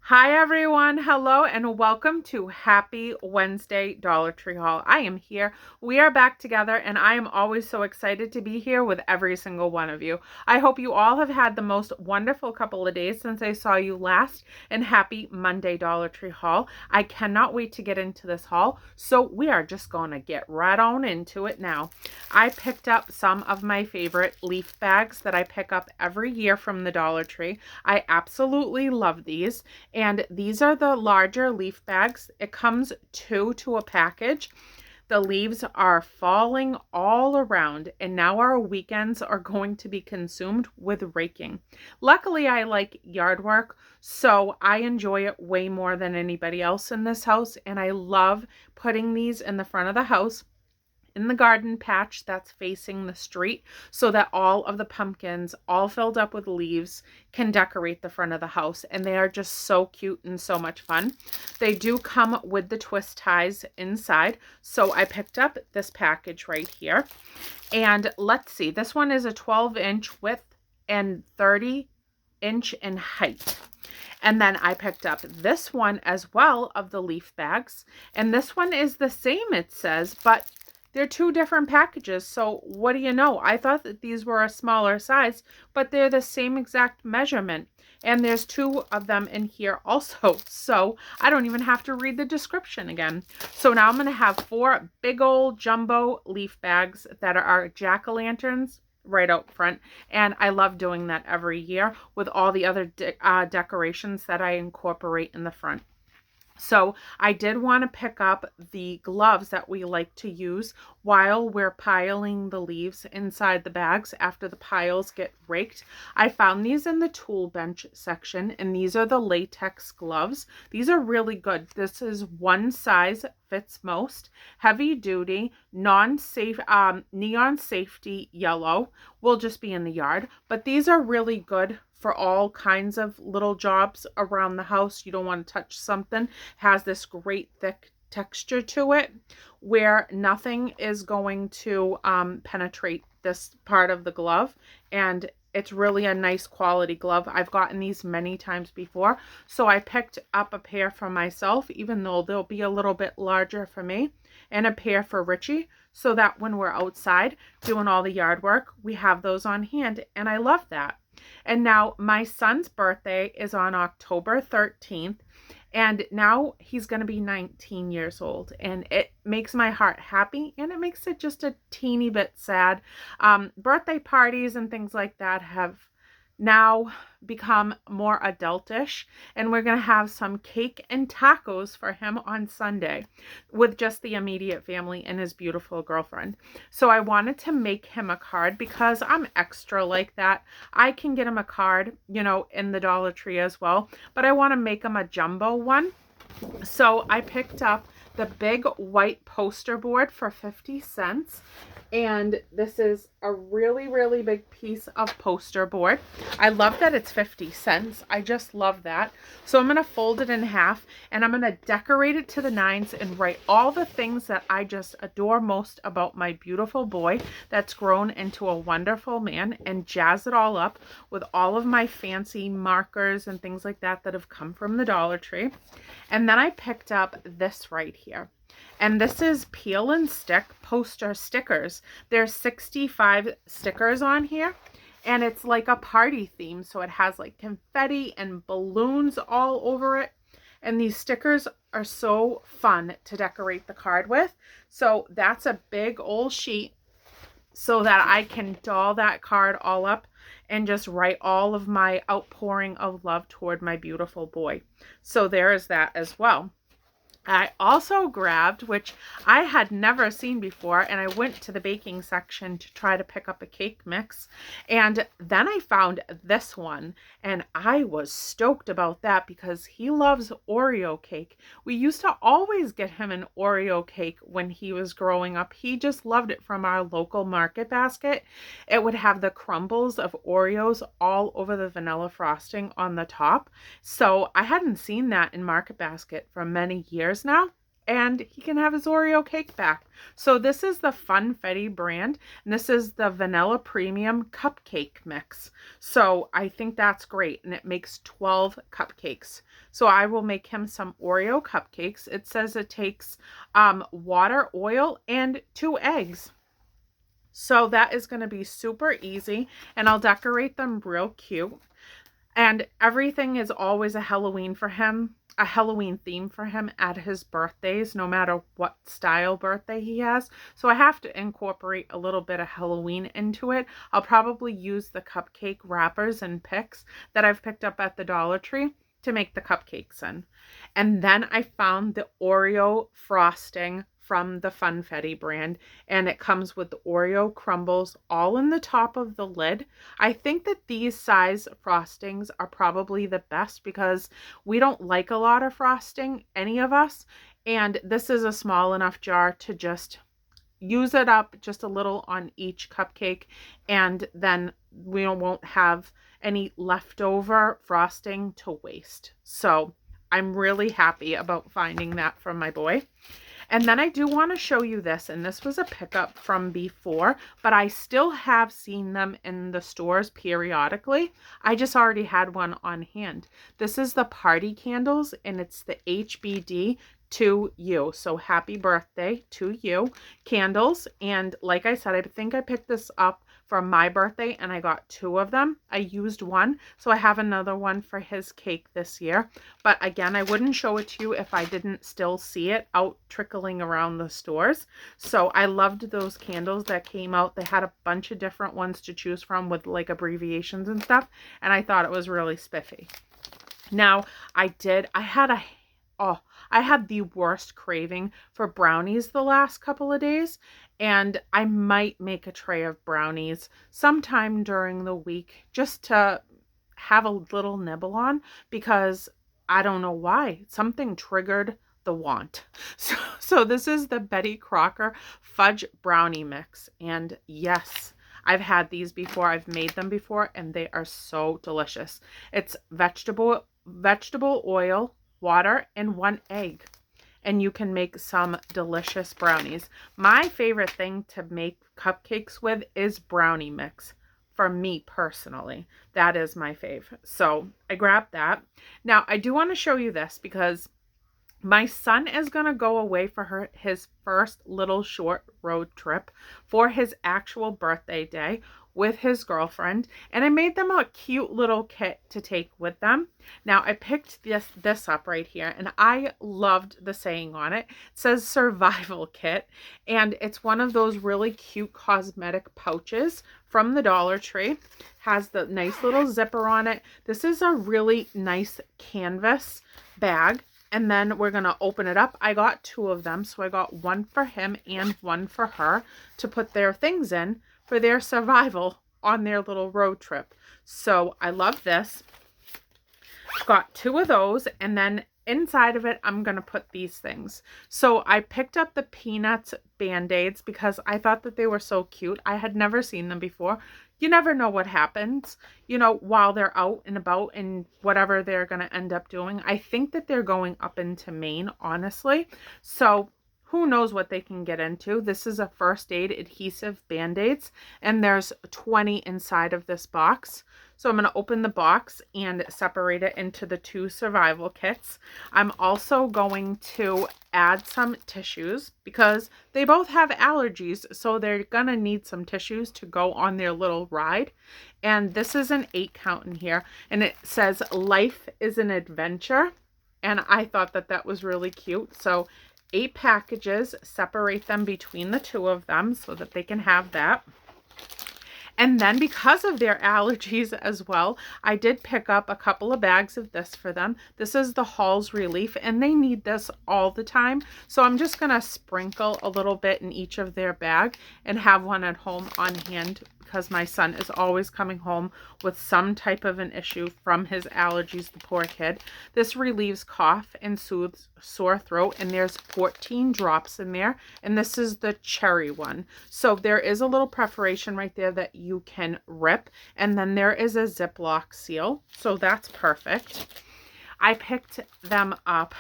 Hi everyone, hello and welcome to Happy Wednesday Dollar Tree Haul. I am here, we are back together, and I am always so excited to be here with every single one of you. I hope you all have had the most wonderful couple of days since I saw you last, and happy Monday Dollar Tree Haul. I cannot wait to get into this haul, so we are just going to get right on into it now. I picked up some of my favorite leaf bags that I pick up every year from the Dollar Tree. I absolutely love these. And these are the larger leaf bags. It comes two to a package. The leaves are falling all around, and now our weekends are going to be consumed with raking. Luckily, I like yard work, so I enjoy it way more than anybody else in this house, and I love putting these in the front of the house, in the garden patch that's facing the street, so that all of the pumpkins, all filled up with leaves, can decorate the front of the house. And they are just so cute and so much fun. They do come with the twist ties inside. So I picked up this package right here. And let's see, this one is a 12-inch width and 30-inch in height. And then I picked up this one as well of the leaf bags. And this one is the same, it says, but they're two different packages. So what do you know? I thought that these were a smaller size, but they're the same exact measurement. And there's two of them in here also. So I don't even have to read the description again. So now I'm going to have 4 big old jumbo leaf bags that are jack-o'-lanterns right out front. And I love doing that every year with all the other decorations that I incorporate in the front. So I did want to pick up the gloves that we like to use while we're piling the leaves inside the bags after the piles get raked. I found these in the tool bench section, and these are the latex gloves. These are really good. This is one size fits most, heavy duty, non-safe, neon safety yellow. Will just be in the yard, but these are really good for all kinds of little jobs around the house. You don't want to touch something. Has this great thick texture to it where nothing is going to penetrate this part of the glove, and it's really a nice quality glove. I've gotten these many times before, so I picked up a pair for myself, even though they'll be a little bit larger for me, and a pair for Richie, so that when we're outside doing all the yard work, we have those on hand, and I love that. And now my son's birthday is on October 13th, and now he's going to be 19 years old, and it makes my heart happy, and it makes it just a teeny bit sad. Birthday parties and things like that have now become more adultish, and we're going to have some cake and tacos for him on Sunday with just the immediate family and his beautiful girlfriend. So I wanted to make him a card because I'm extra like that. I can get him a card, you know, in the Dollar Tree as well, but I want to make him a jumbo one. So I picked up the big white poster board for 50 cents. And this is a really, really big piece of poster board. I love that it's 50 cents. I just love that. So I'm going to fold it in half, and I'm going to decorate it to the nines and write all the things that I just adore most about my beautiful boy that's grown into a wonderful man, and jazz it all up with all of my fancy markers and things like that that have come from the Dollar Tree. And then I picked up this right here. And this is peel and stick poster stickers. There's 65 stickers on here, and it's like a party theme. So it has like confetti and balloons all over it. And these stickers are so fun to decorate the card with. So that's a big old sheet so that I can doll that card all up and just write all of my outpouring of love toward my beautiful boy. So there is that as well. I also grabbed, which I had never seen before, and I went to the baking section to try to pick up a cake mix, and then I found this one, and I was stoked about that because he loves Oreo cake. We used to always get him an Oreo cake when he was growing up. He just loved it from our local market basket. It would have the crumbles of Oreos all over the vanilla frosting on the top. So I hadn't seen that in Market Basket for many years now, and he can have his Oreo cake back. So this is the Funfetti brand, and this is the Vanilla Premium Cupcake Mix. So I think that's great, and it makes 12 cupcakes. So I will make him some Oreo cupcakes. It says it takes water, oil, and 2 eggs. So that is going to be super easy, and I'll decorate them real cute. And everything is always a Halloween for him, a Halloween theme for him at his birthdays, no matter what style birthday he has. So I have to incorporate a little bit of Halloween into it. I'll probably use the cupcake wrappers and picks that I've picked up at the Dollar Tree to make the cupcakes in. And then I found the Oreo frosting from the Funfetti brand, and it comes with the Oreo crumbles all in the top of the lid. I think that these size frostings are probably the best because we don't like a lot of frosting, any of us, and this is a small enough jar to just use it up just a little on each cupcake, and then we won't have any leftover frosting to waste. So I'm really happy about finding that from my boy. And then I do want to show you this, and this was a pickup from before, but I still have seen them in the stores periodically. I just already had one on hand. This is the party candles, and it's the HBD to you. So happy birthday to you candles. And like I said, I think I picked this up for my birthday, and I got 2 of them. I used one, so I have another one for his cake this year. But again, I wouldn't show it to you if I didn't still see it out trickling around the stores. So I loved those candles that came out. They had a bunch of different ones to choose from with like abbreviations and stuff, and I thought it was really spiffy. Now, I had the worst craving for brownies the last couple of days, and I might make a tray of brownies sometime during the week just to have a little nibble on, because I don't know why. Something triggered the want. So this is the Betty Crocker Fudge Brownie Mix, and yes, I've had these before. I've made them before, and they are so delicious. It's vegetable oil, water, and 1 egg, and you can make some delicious brownies. My favorite thing to make cupcakes with is brownie mix. For me personally, that is my fave. So I grabbed that. Now I do want to show you this because my son is going to go away for his first little short road trip for his actual birthday day with his girlfriend, and I made them a cute little kit to take with them. Now I picked this up right here, and I loved the saying on it. It says survival kit, and it's one of those really cute cosmetic pouches from the Dollar Tree. Has the nice little zipper on it. This is a really nice canvas bag. And then we're going to open it up. I got 2 of them. So I got one for him and one for her to put their things in for their survival on their little road trip. So I love this. Got 2 of those. And then inside of it, I'm going to put these things. So I picked up the Peanuts Band-Aids because I thought that they were so cute. I had never seen them before. You never know what happens, while they're out and about and whatever they're going to end up doing. I think that they're going up into Maine, honestly. So who knows what they can get into. This is a first aid adhesive Band-Aids, and there's 20 inside of this box. So I'm going to open the box and separate it into the 2 survival kits. I'm also going to add some tissues because they both have allergies, so they're going to need some tissues to go on their little ride. And this is an 8 count in here, and it says life is an adventure, and I thought that that was really cute. So 8 packages, separate them between the 2 of them so that they can have that. And then because of their allergies as well, I did pick up a couple of bags of this for them. This is the Halls Relief, and they need this all the time. So I'm just going to sprinkle a little bit in each of their bag and have one at home on hand, because my son is always coming home with some type of an issue from his allergies, the poor kid. This relieves cough and soothes sore throat, and there's 14 drops in there, and this is the cherry one. So there is a little perforation right there that you can rip, and then there is a Ziploc seal, so that's perfect. I picked them up,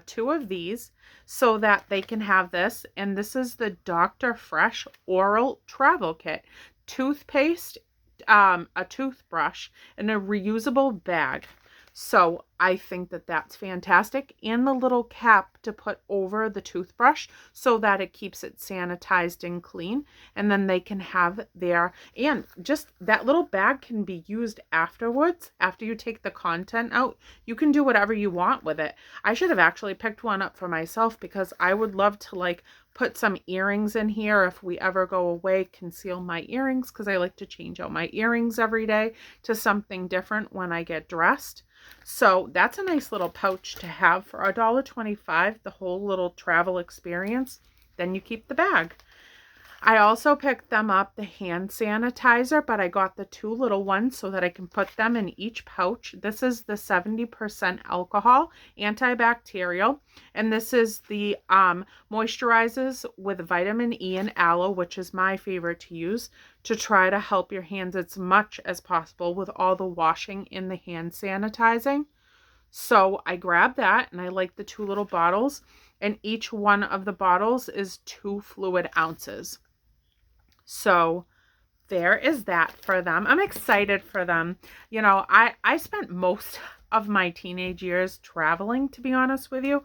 2 of these, so that they can have this. And this is the Dr. Fresh Oral Travel Kit. Toothpaste, a toothbrush, and a reusable bag. So I think that that's fantastic. And the little cap to put over the toothbrush so that it keeps it sanitized and clean. And then they can have their, and just that little bag can be used afterwards. After you take the content out, you can do whatever you want with it. I should have actually picked one up for myself because I would love to like put some earrings in here if we ever go away, conceal my earrings, because I like to change out my earrings every day to something different when I get dressed. So that's a nice little pouch to have for $1.25, the whole little travel experience. Then you keep the bag. I also picked them up the hand sanitizer, but I got the 2 little ones so that I can put them in each pouch. This is the 70% alcohol, antibacterial, and this is the moisturizes with vitamin E and aloe, which is my favorite to use, to try to help your hands as much as possible with all the washing in the hand sanitizing. So I grabbed that, and I like the 2 little bottles, and each one of the bottles is 2 fluid ounces. So there is that for them. I'm excited for them. You know, I spent most of my teenage years traveling, to be honest with you.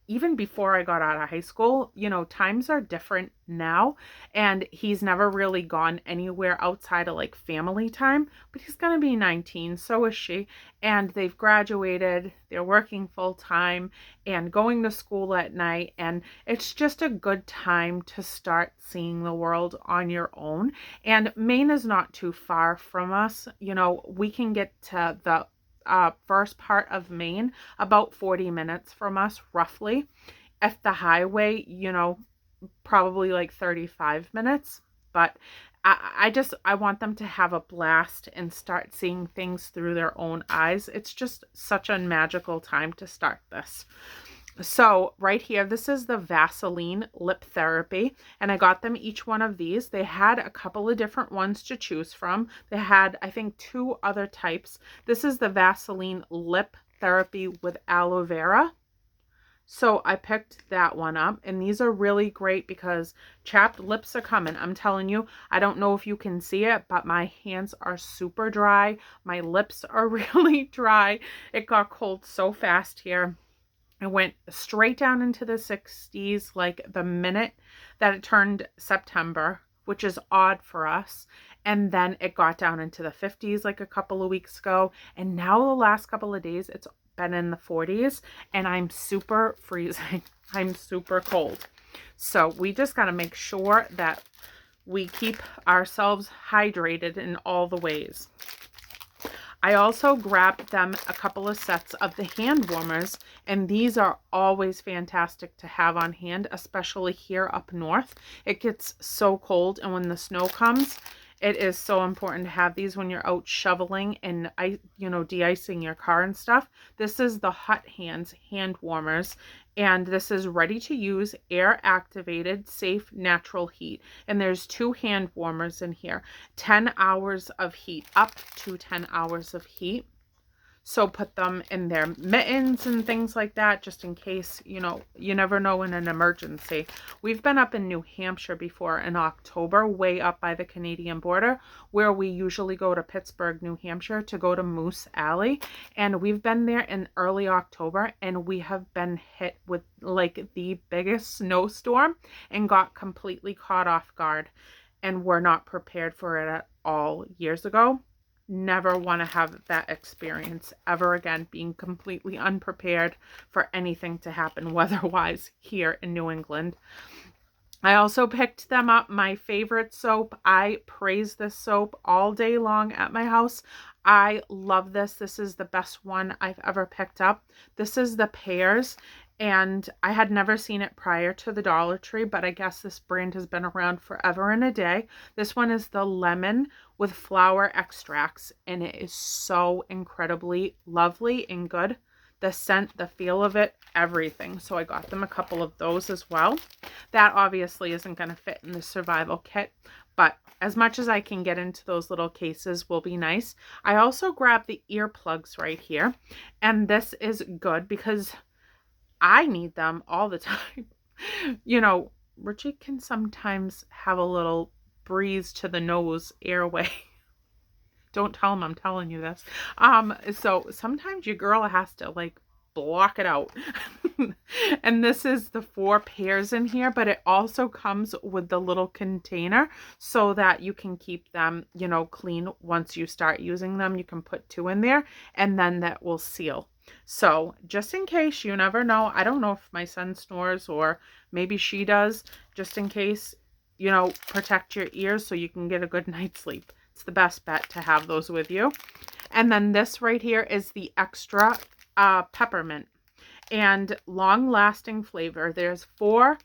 Even before I got out of high school, you know, times are different now, and he's never really gone anywhere outside of like family time, but he's going to be 19, so is she, and they've graduated, they're working full time and going to school at night, and it's just a good time to start seeing the world on your own. And Maine is not too far from us. You know, we can get to the first part of Maine about 40 minutes from us, roughly. If the highway, you know, probably like 35 minutes. But I want them to have a blast and start seeing things through their own eyes. It's just such a magical time to start this. So right here, this is the Vaseline Lip Therapy, and I got them each one of these. They had a couple of different ones to choose from. They had, I think, 2 other types. This is the Vaseline Lip Therapy with aloe vera. So I picked that one up, and these are really great because chapped lips are coming. I'm telling you, I don't know if you can see it, but my hands are super dry. My lips are really dry. It got cold so fast here. It went straight down into the 60s like the minute that it turned September, which is odd for us. And then it got down into the 50s like a couple of weeks ago. And now the last couple of days, it's been in the 40s, and I'm super freezing. I'm super cold. So we just got to make sure that we keep ourselves hydrated in all the ways. I also grabbed them a couple of sets of the hand warmers, and these are always fantastic to have on hand, especially here up north. It gets so cold, and when the snow comes, it is so important to have these when you're out shoveling and, de-icing your car and stuff. This is the Hot Hands hand warmers, and this is ready to use, air activated, safe, natural heat. And there's 2 hand warmers in here, 10 hours of heat, up to 10 hours of heat. So put them in their mittens and things like that, just in case, you never know in an emergency. We've been up in New Hampshire before in October, way up by the Canadian border, where we usually go to Pittsburgh, New Hampshire to go to Moose Alley. And we've been there in early October, and we have been hit with like the biggest snowstorm and got completely caught off guard. And we're not prepared for it at all years ago. Never want to have that experience ever again, being completely unprepared for anything to happen weather-wise here in New England. I also picked them up my favorite soap. I praise this soap all day long at my house. I love this. This is the best one I've ever picked up. This is the Pears, and I had never seen it prior to the Dollar Tree, but I guess this brand has been around forever and a day. This one is the lemon with flower extracts, and it is so incredibly lovely and good. the scent, the feel of it, everything. So I got them a couple of those as well. That obviously isn't going to fit in the survival kit, but as much as I can get into those little cases will be nice. I also grabbed the earplugs right here, and this is good because I need them all the time. You know, Richie can sometimes have a little breeze to the nose airway. Don't tell him I'm telling you this. So sometimes your girl has to like block it out. And this is the 4 pairs in here, but it also comes with the little container so that you can keep them, you know, clean. Once you start using them, you can put 2 in there and then that will seal. So just in case, you never know. I don't know if my son snores or maybe she does, just in case, you know, protect your ears so you can get a good night's sleep. It's the best bet to have those with you. And then this right here is the extra peppermint and long-lasting flavor. There's 4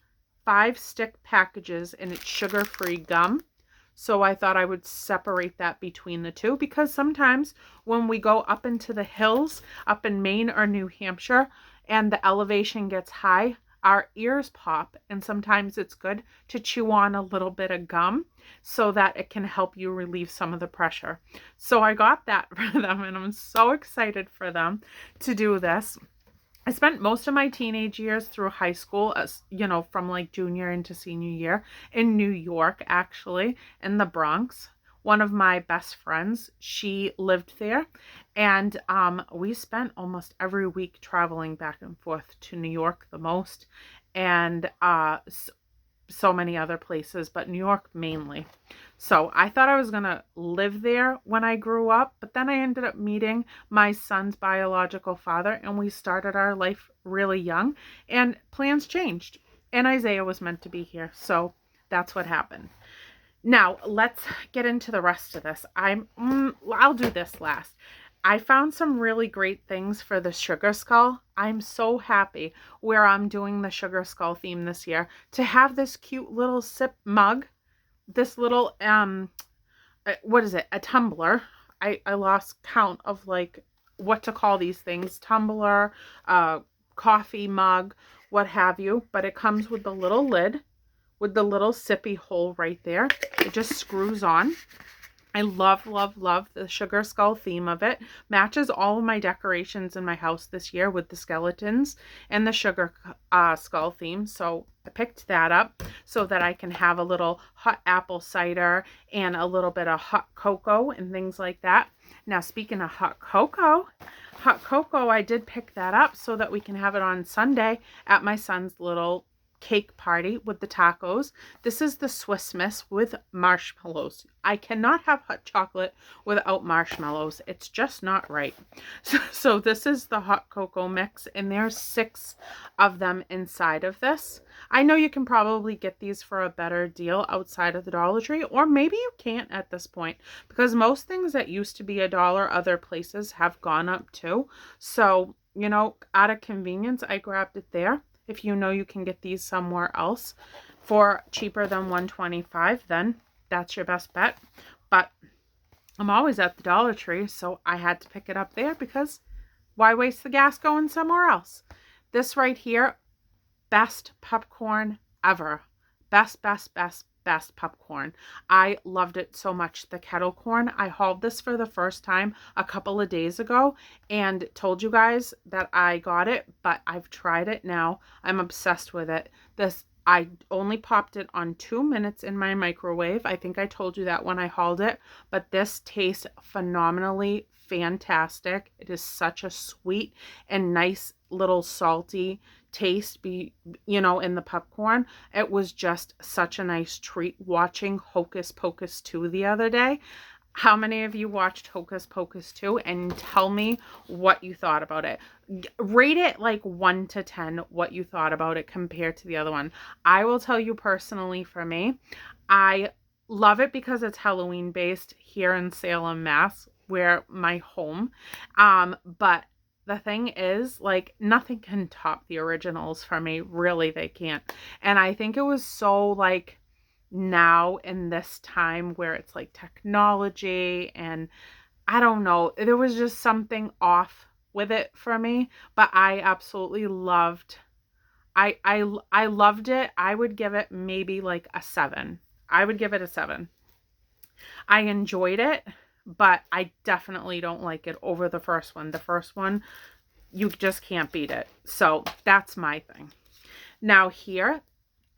5-stick packages and it's sugar-free gum. So I thought I would separate that between the 2 because sometimes when we go up into the hills, up in Maine or New Hampshire, and the elevation gets high, our ears pop, and sometimes it's good to chew on a little bit of gum so that it can help you relieve some of the pressure. So I got that for them, and I'm so excited for them to do this. I spent most of my teenage years through high school, as you know, from like junior into senior year in New York, actually, in the Bronx. One of my best friends, she lived there, and we spent almost every week traveling back and forth to New York the most, and so many other places, but New York mainly. So I thought I was going to live there when I grew up, but then I ended up meeting my son's biological father, and we started our life really young, and plans changed, and Isaiah was meant to be here. So that's what happened. Now let's get into the rest of this. I'll do this last. I found some really great things for the sugar skull. I'm so happy where I'm doing the sugar skull theme this year to have this cute little sip mug, this little, what is it? A tumbler. I lost count of like what to call these things. Tumbler, coffee mug, what have you. But it comes with the little lid with the little sippy hole right there. It just screws on. I love, love, love the sugar skull theme of it. Matches all of my decorations in my house this year with the skeletons and the sugar skull theme. So I picked that up so that I can have a little hot apple cider and a little bit of hot cocoa and things like that. Now, speaking of hot cocoa, I did pick that up so that we can have it on Sunday at my son's little cake party with the tacos. This is the Swiss Miss with marshmallows. I cannot have hot chocolate without marshmallows. It's just not right. So this is the hot cocoa mix, and there's 6 of them inside of this. I know you can probably get these for a better deal outside of the Dollar Tree, or maybe you can't at this point, because most things that used to be $1 other places have gone up too. So, you know, out of convenience, I grabbed it there. If you know you can get these somewhere else for cheaper than $1.25, then that's your best bet. But I'm always at the Dollar Tree, so I had to pick it up there because why waste the gas going somewhere else? This right here, best popcorn ever. Best, best, best, best popcorn. I loved it so much. The Kettle Corn. I hauled this for the first time a couple of days ago and told you guys that I got it, but I've tried it now. I'm obsessed with it. I only popped it on 2 minutes in my microwave. I think I told you that when I hauled it, but this tastes phenomenally fantastic. It is such a sweet and nice little salty taste, you know, in the popcorn. It was just such a nice treat watching Hocus Pocus 2 the other day. How many of you watched Hocus Pocus 2? And tell me what you thought about it. Rate it like 1 to 10 what you thought about it compared to the other one. I will tell you personally, for me, I love it because it's Halloween based here in Salem, Mass, where my home. But the thing is, like, nothing can top the originals for me. Really, they can't. And I think it was so, like, now in this time where it's like technology and I don't know, there was just something off with it for me, but I absolutely loved I loved it. I would give it maybe like a 7. I would give it a 7. I enjoyed it, but I definitely don't like it over the first one. The first one, you just can't beat it. So that's my thing. Now here,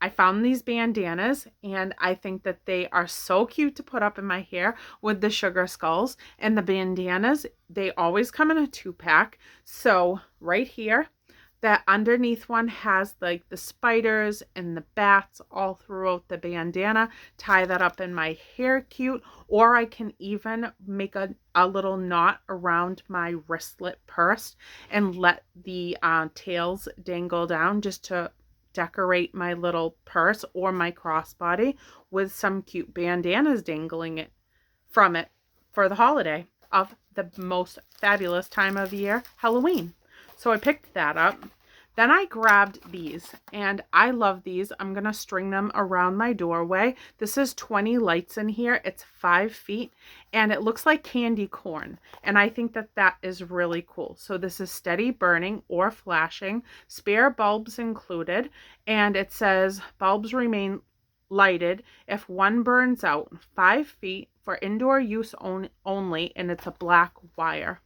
I found these bandanas, and I think that they are so cute to put up in my hair with the sugar skulls. And the bandanas, they always come in a 2-pack. So right here, that underneath one has like the spiders and the bats all throughout the bandana. Tie that up in my hair cute, or I can even make a little knot around my wristlet purse and let the tails dangle down just to decorate my little purse or my crossbody with some cute bandanas dangling it from it for the holiday of the most fabulous time of year, Halloween. So I picked that up. Then I grabbed these, and I love these. I'm going to string them around my doorway. This is 20 lights in here. It's 5 feet, and it looks like candy corn. And I think that that is really cool. So this is steady burning or flashing, spare bulbs included, and it says bulbs remain lighted if one burns out. 5 feet for indoor use only, and it's a black wire.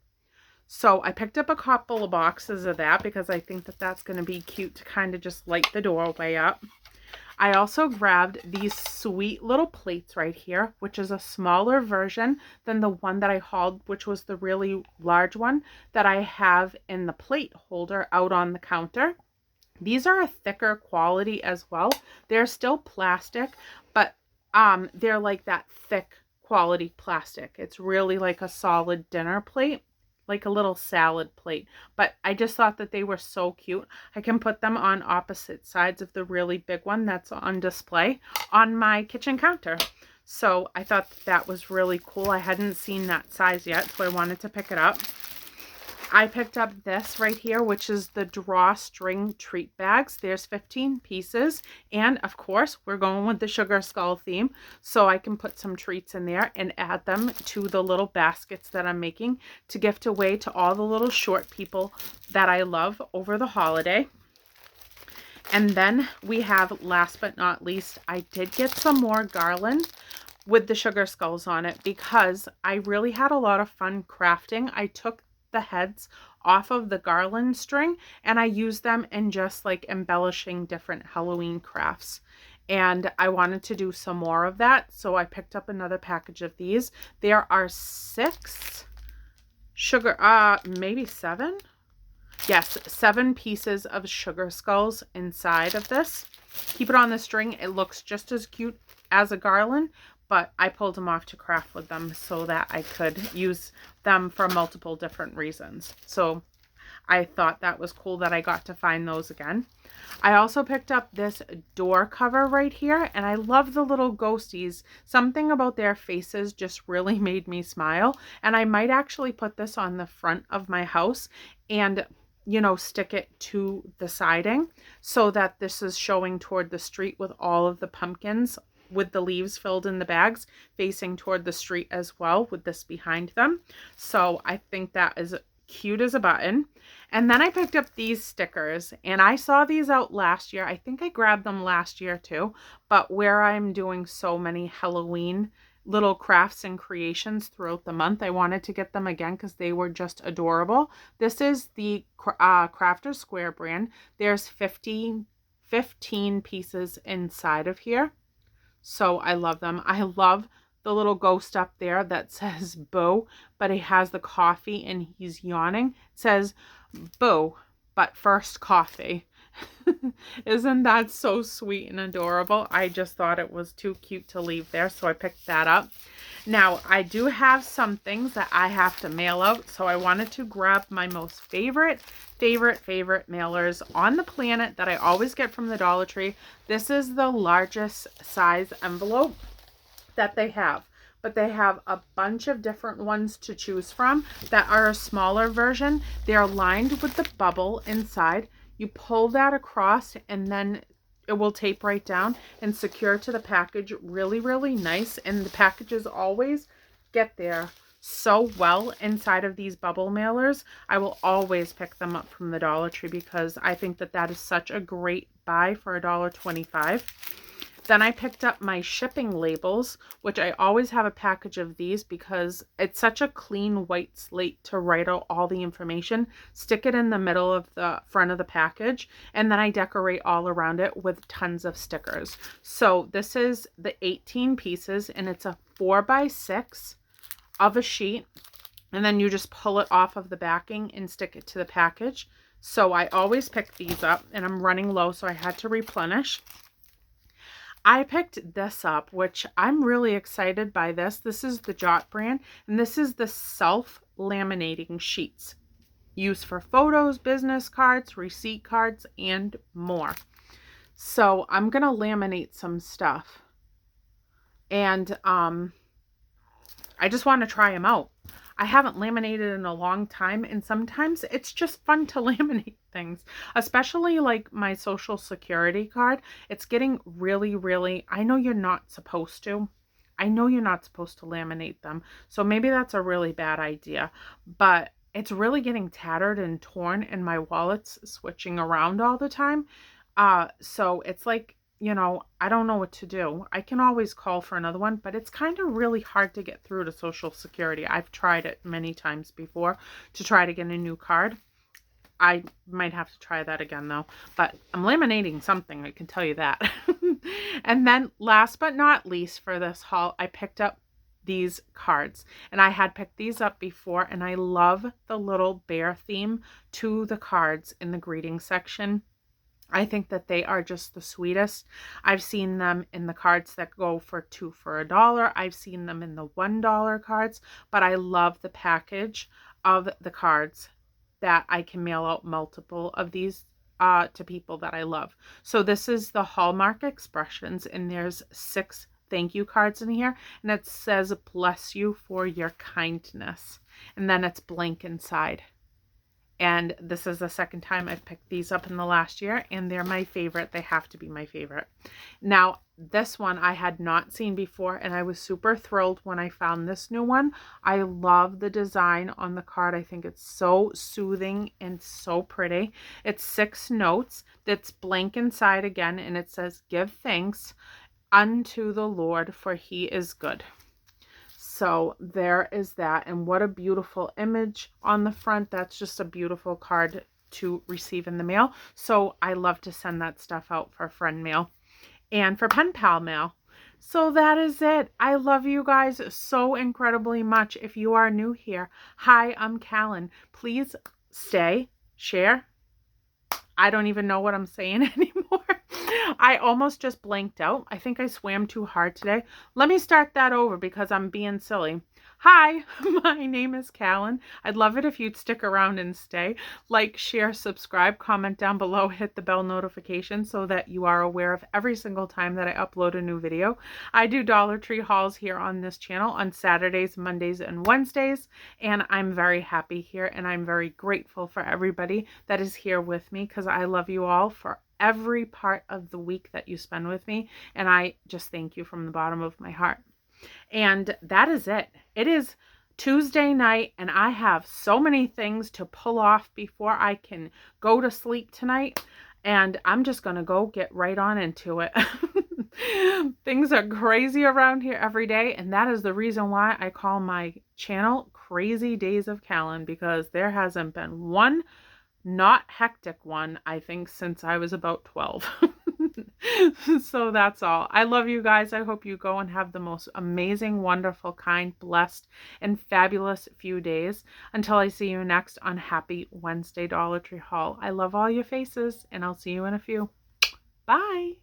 So I picked up a couple of boxes of that because I think that that's going to be cute to kind of just light the doorway up. I also grabbed these sweet little plates right here, which is a smaller version than the one that I hauled, which was the really large one that I have in the plate holder out on the counter. These are a thicker quality as well. They're still plastic, but they're like that thick quality plastic. It's really like a solid dinner plate, like a little salad plate. But I just thought that they were so cute. I can put them on opposite sides of the really big one that's on display on my kitchen counter. So I thought that was really cool. I hadn't seen that size yet, so I wanted to pick it up. I picked up this right here, which is the drawstring treat bags. There's 15 pieces. And of course, we're going with the sugar skull theme. So I can put some treats in there and add them to the little baskets that I'm making to gift away to all the little short people that I love over the holiday. And then we have, last but not least, I did get some more Garland with the sugar skulls on it because I really had a lot of fun crafting. I took the heads off of the Garland string and I used them in just like embellishing different Halloween crafts, and I wanted to do some more of that, so I picked up another package of these. There are 6 sugar maybe 7, yes, 7 pieces of sugar skulls inside of this. Keep it on the string. It looks just as cute as a garland, but I pulled them off to craft with them so that I could use them for multiple different reasons. So I thought that was cool that I got to find those again. I also picked up this door cover right here, and I love the little ghosties. Something about their faces just really made me smile, and I might actually put this on the front of my house and, you know, stick it to the siding so that this is showing toward the street with all of the pumpkins with the leaves filled in the bags facing toward the street as well with this behind them. So I think that is cute as a button. And then I picked up these stickers, and I saw these out last year. I think I grabbed them last year too, but where I'm doing so many Halloween little crafts and creations throughout the month, I wanted to get them again because they were just adorable. This is the Crafter Square brand. There's 15 pieces inside of here. So I love them. I love the little ghost up there that says Boo, but he has the coffee and he's yawning. It says Boo, but first coffee. Isn't that so sweet and adorable? I just thought it was too cute to leave there, so I picked that up. Now, I do have some things that I have to mail out, so I wanted to grab my most favorite mailers on the planet that I always get from the Dollar Tree. This is the largest size envelope that they have, but they have a bunch of different ones to choose from that are a smaller version. They're lined with the bubble inside. You pull that across and then it will tape right down and secure to the package really, really nice. And the packages always get there so well inside of these bubble mailers. I will always pick them up from the Dollar Tree because I think that that is such a great buy for $1.25. Then I picked up my shipping labels, which I always have a package of these because it's such a clean white slate to write out all the information. Stick it in the middle of the front of the package, and then I decorate all around it with tons of stickers. So this is the 18 pieces, and it's a 4x6 of a sheet, and then you just pull it off of the backing and stick it to the package. So I always pick these up, and I'm running low, so I had to replenish. I picked this up, which I'm really excited by this. This is the Jot brand, and this is the self-laminating sheets used for photos, business cards, receipt cards, and more. So I'm going to laminate some stuff, and I just want to try them out. I haven't laminated in a long time, and sometimes it's just fun to laminate things, especially like my social security card. It's getting really, I know you're not supposed to. I know you're not supposed to laminate them, so maybe that's a really bad idea, but it's really getting tattered and torn, and my wallet's switching around all the time. So it's like, you know, I don't know what to do. I can always call for another one, but it's kind of really hard to get through to Social Security. I've tried it many times before to try to get a new card. I might have to try that again though, but I'm laminating something, I can tell you that. And then last but not least for this haul, I picked up these cards, and I had picked these up before, and I love the little bear theme to the cards in the greeting section. I think that they are just the sweetest. I've seen them in the cards that go for 2 for $1. I've seen them in the $1 cards, but I love the package of the cards that I can mail out multiple of these to people that I love. So this is the Hallmark Expressions, and there's 6 thank you cards in here, and it says bless you for your kindness, and then it's blank inside. And this is the second time I've picked these up in the last year, and they're my favorite. They have to be my favorite. Now, this one I had not seen before, and I was super thrilled when I found this new one. I love the design on the card. I think it's so soothing and so pretty. It's 6 notes. That's blank inside again, and it says, give thanks unto the Lord, for he is good. So there is that, and what a beautiful image on the front. That's just a beautiful card to receive in the mail. So I love to send that stuff out for friend mail and for pen pal mail. So that is it. I love you guys so incredibly much. If you are new here, hi, I'm Callan. Please stay, share. I don't even know what I'm saying anymore. I almost just blanked out. I think I swam too hard today. Let me start that over because I'm being silly. Hi, my name is Callan. I'd love it if you'd stick around and stay. Like, share, subscribe, comment down below, hit the bell notification so that you are aware of every single time that I upload a new video. I do Dollar Tree hauls here on this channel on Saturdays, Mondays, and Wednesdays, and I'm very happy here, and I'm very grateful for everybody that is here with me because I love you all for every part of the week that you spend with me, and I just thank you from the bottom of my heart. And that is it. It is Tuesday night, and I have so many things to pull off before I can go to sleep tonight, and I'm just going to go get right on into it. Things are crazy around here every day, and that is the reason why I call my channel Crazy Days of Callan, because there hasn't been one not hectic one, I think, since I was about 12. So that's all. I love you guys. I hope you go and have the most amazing, wonderful, kind, blessed, and fabulous few days until I see you next on Happy Wednesday Dollar Tree haul. I love all your faces, and I'll see you in a few. Bye.